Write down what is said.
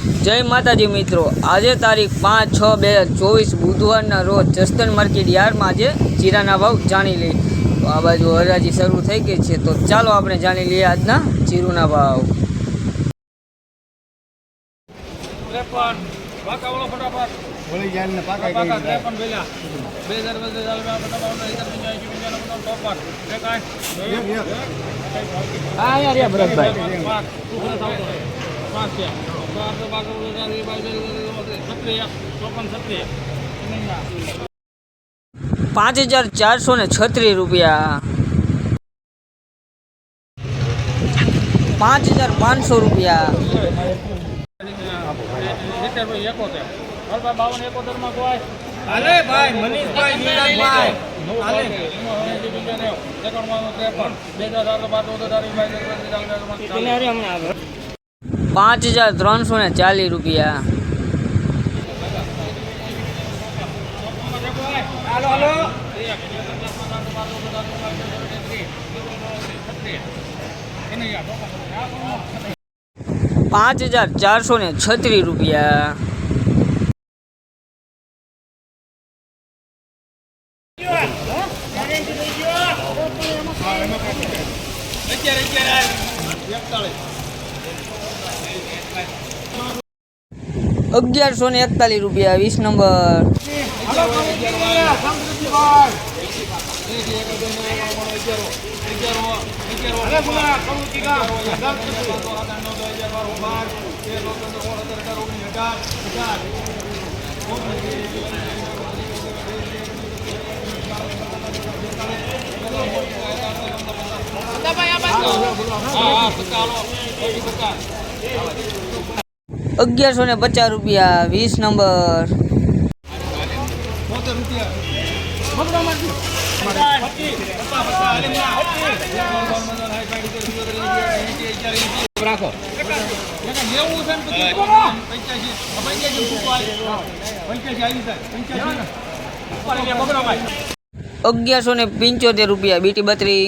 જય માતાજી મિત્રો, આજે તારીખ 5/6/2024 બુધવારના રોજ જસદણ માર્કેટ યાર્ડમાં આજે જીરાના ભાવ જાણી લઈએ। તો આ બાજુ હરાજી શરૂ થઈ ગઈ છે, તો ચાલો આપણે જાણી લઈએ આજના જીરુના ભાવ। ₹5,436, ₹5,500, ₹5,340, ₹5,436, ₹1,141, 20 નંબર, ₹1,150, 20 નંબર, રાખો 1175 રૂપિયા, બીટી 32,